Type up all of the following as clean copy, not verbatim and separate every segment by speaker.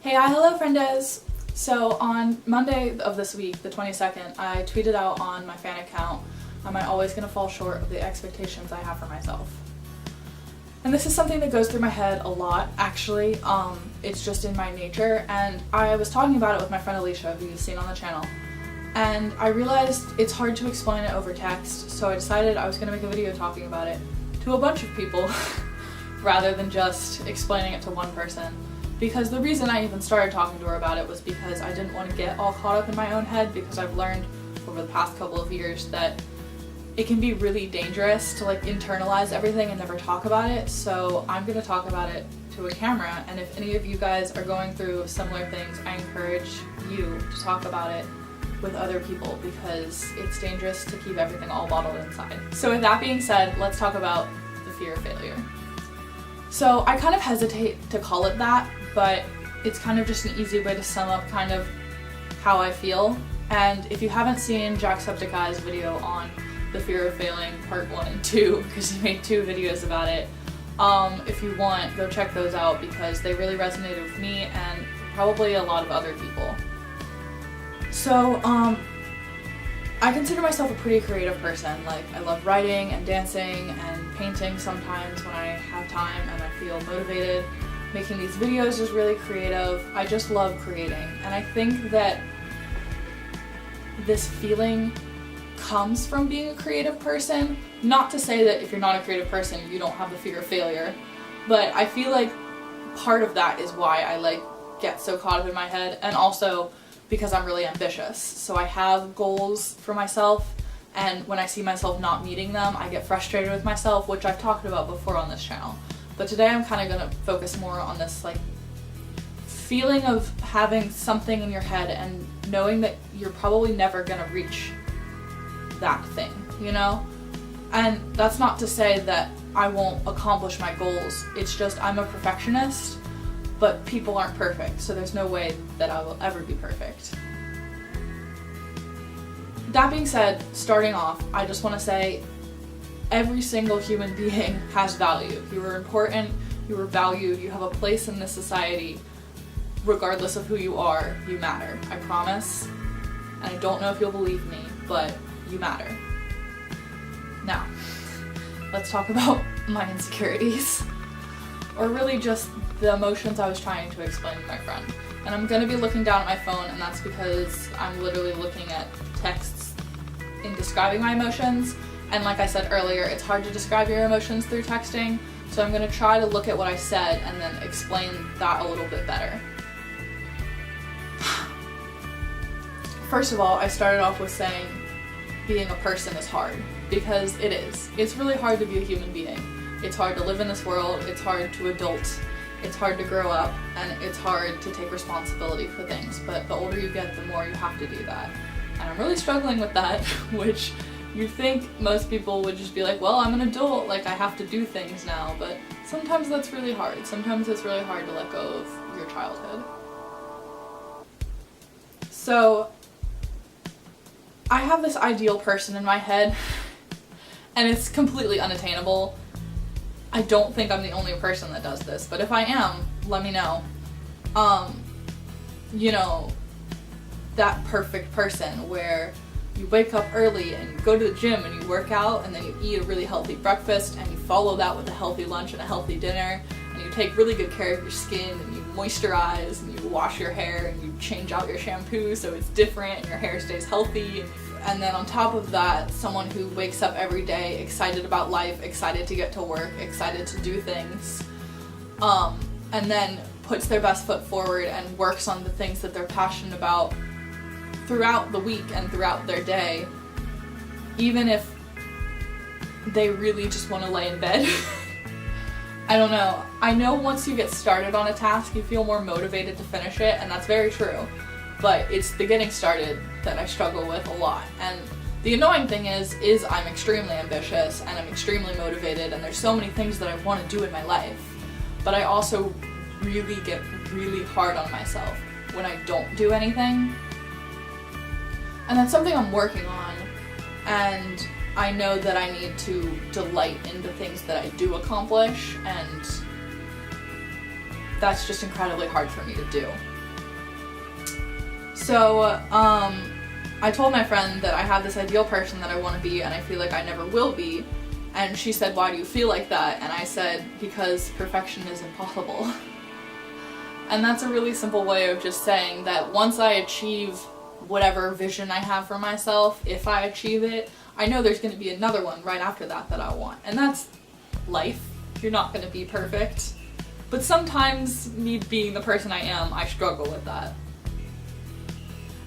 Speaker 1: Hey, hi, hello, friendos! So on Monday of this week, the 22nd, I tweeted out on my fan account, am I always going to fall short of the expectations I have for myself? And this is something that goes through my head a lot, actually. It's just in my nature, and I was talking about it with my friend Alicia, who you've seen on the channel, and I realized it's hard to explain it over text, so I decided I was going to make a video talking about it to a bunch of people, rather than just explaining it to one person. Because the reason I even started talking to her about it was because I didn't want to get all caught up in my own head, because I've learned over the past couple of years that it can be really dangerous to internalize everything and never talk about it. So I'm going to talk about it to a camera, and if any of you guys are going through similar things, I encourage you to talk about it with other people, because it's dangerous to keep everything all bottled inside. So with that being said, let's talk about the fear of failure. So I kind of hesitate to call it that, but it's kind of just an easy way to sum up kind of how I feel. And if you haven't seen Jacksepticeye's video on the fear of failing part 1 and 2, because he made 2 videos about it, if you want, go check those out, because they really resonated with me and probably a lot of other people. So I consider myself a pretty creative person. I love writing and dancing and painting sometimes when I have time and I feel motivated. Making these videos is really creative. I just love creating, and I think that this feeling comes from being a creative person. Not to say that if you're not a creative person you don't have the fear of failure, but I feel like part of that is why I get so caught up in my head, and also because I'm really ambitious. So I have goals for myself, and when I see myself not meeting them, I get frustrated with myself, which I've talked about before on this channel. But today I'm kind of going to focus more on this feeling of having something in your head and knowing that you're probably never going to reach that thing, you know? And that's not to say that I won't accomplish my goals. It's just I'm a perfectionist, but people aren't perfect, so there's no way that I will ever be perfect. That being said, starting off, I just want to say every single human being has value. You are important, you are valued, you have a place in this society. Regardless of who you are, you matter. I promise. And I don't know if you'll believe me, but you matter. Now, let's talk about my insecurities. Or really just the emotions I was trying to explain to my friend. And I'm gonna be looking down at my phone, and that's because I'm literally looking at texts in describing my emotions. And like I said earlier, it's hard to describe your emotions through texting, so I'm going to try to look at what I said and then explain that a little bit better. First of all, I started off with saying being a person is hard, because it is. It's really hard to be a human being. It's hard to live in this world, it's hard to adult, it's hard to grow up, and it's hard to take responsibility for things. But the older you get, the more you have to do that. And I'm really struggling with that, which you'd think most people would just be like, well, I'm an adult, I have to do things now, but sometimes that's really hard. Sometimes it's really hard to let go of your childhood. So, I have this ideal person in my head, and it's completely unattainable. I don't think I'm the only person that does this, but if I am, let me know. You know, that perfect person where you wake up early and you go to the gym and you work out, and then you eat a really healthy breakfast and you follow that with a healthy lunch and a healthy dinner, and you take really good care of your skin and you moisturize and you wash your hair and you change out your shampoo so it's different and your hair stays healthy. And then on top of that, someone who wakes up every day excited about life, excited to get to work, excited to do things, and then puts their best foot forward and works on the things that they're passionate about throughout the week and throughout their day, even if they really just want to lay in bed. I don't know. I know once you get started on a task, you feel more motivated to finish it, and that's very true. But it's the getting started that I struggle with a lot. And the annoying thing is I'm extremely ambitious and I'm extremely motivated, and there's so many things that I want to do in my life. But I also really get really hard on myself when I don't do anything. And that's something I'm working on, and I know that I need to delight in the things that I do accomplish, and that's just incredibly hard for me to do. So, I told my friend that I have this ideal person that I want to be and I feel like I never will be. And she said, why do you feel like that? And I said, because perfection is impossible. And that's a really simple way of just saying that once I achieve whatever vision I have for myself, if I achieve it, I know there's going to be another one right after that that I want. And that's life. You're not going to be perfect. But sometimes, me being the person I am, I struggle with that.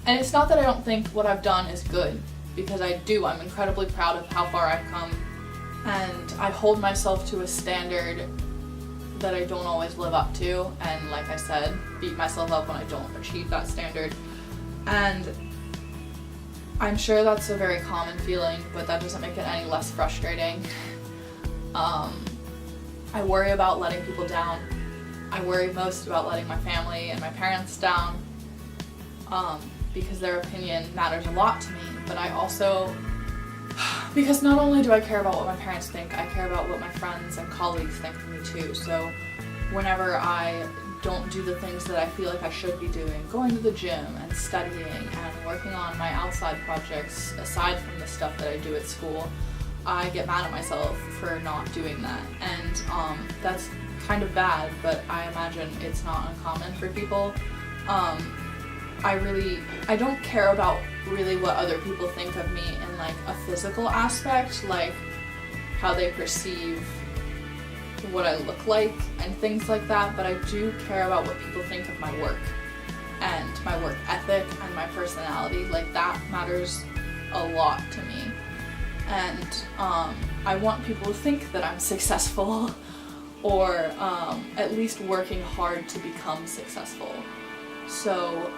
Speaker 1: And it's not that I don't think what I've done is good, because I do. I'm incredibly proud of how far I've come. And I hold myself to a standard that I don't always live up to, and like I said, beat myself up when I don't achieve that standard. And I'm sure that's a very common feeling, but that doesn't make it any less frustrating. I worry about letting people down. I worry most about letting my family and my parents down, because their opinion matters a lot to me, but I also, because not only do I care about what my parents think, I care about what my friends and colleagues think of me too. So whenever I don't do the things that I feel like I should be doing, going to the gym and studying and working on my outside projects aside from the stuff that I do at school, I get mad at myself for not doing that. And that's kind of bad, but I imagine it's not uncommon for people. I don't care about really what other people think of me in like a physical aspect, like how they perceive what I look like and things like that, but I do care about what people think of my work and my work ethic and my personality. Like, that matters a lot to me. And I want people to think that I'm successful or at least working hard to become successful. So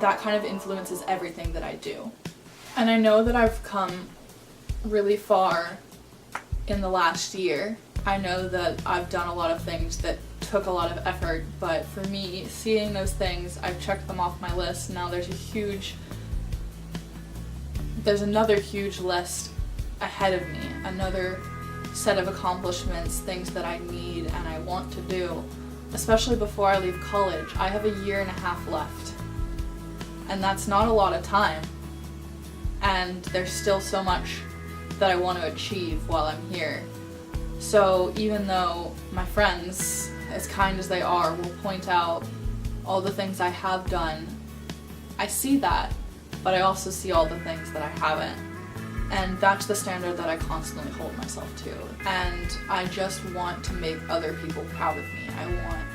Speaker 1: that kind of influences everything that I do. And I know that I've come really far in the last year. I know that I've done a lot of things that took a lot of effort, but for me, seeing those things, I've checked them off my list. Now there's another huge list ahead of me, another set of accomplishments, things that I need and I want to do, especially before I leave college. I have a year and a half left, and that's not a lot of time, and there's still so much that I want to achieve while I'm here. So even though my friends, as kind as they are, will point out all the things I have done, I see that, but I also see all the things that I haven't. And that's the standard that I constantly hold myself to. And I just want to make other people proud of me. I want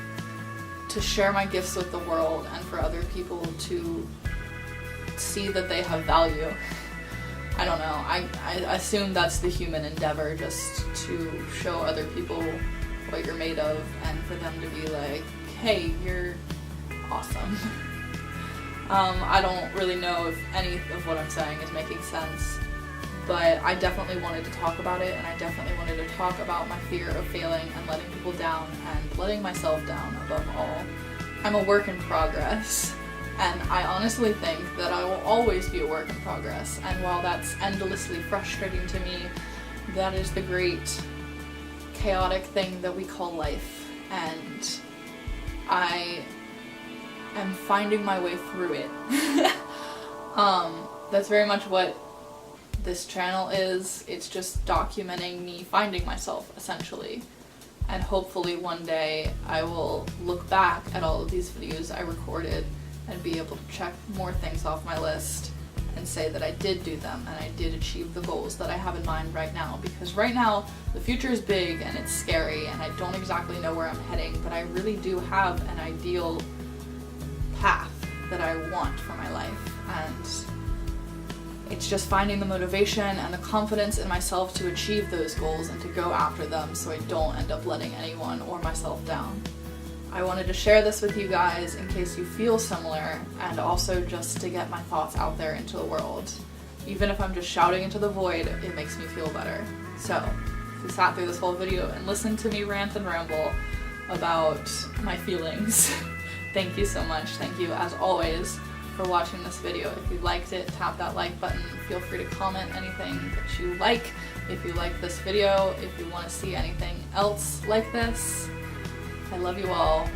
Speaker 1: to share my gifts with the world and for other people to see that they have value. I don't know, I assume that's the human endeavor, just to show other people what you're made of and for them to be like, hey, you're awesome. I don't really know if any of what I'm saying is making sense, but I definitely wanted to talk about it, and I definitely wanted to talk about my fear of failing and letting people down and letting myself down above all. I'm a work in progress. And I honestly think that I will always be a work in progress. And while that's endlessly frustrating to me, that is the great chaotic thing that we call life. And I am finding my way through it. That's very much what this channel is. It's just documenting me finding myself, essentially. And hopefully one day I will look back at all of these videos I recorded and be able to check more things off my list and say that I did do them and I did achieve the goals that I have in mind right now. Because right now, the future is big and it's scary and I don't exactly know where I'm heading, but I really do have an ideal path that I want for my life. And it's just finding the motivation and the confidence in myself to achieve those goals and to go after them so I don't end up letting anyone or myself down. I wanted to share this with you guys in case you feel similar, and also just to get my thoughts out there into the world. Even if I'm just shouting into the void, it makes me feel better. So, if you sat through this whole video and listened to me rant and ramble about my feelings, thank you so much. Thank you, as always, for watching this video. If you liked it, tap that like button. Feel free to comment anything that you like. If you like this video, if you want to see anything else like this, I love you all.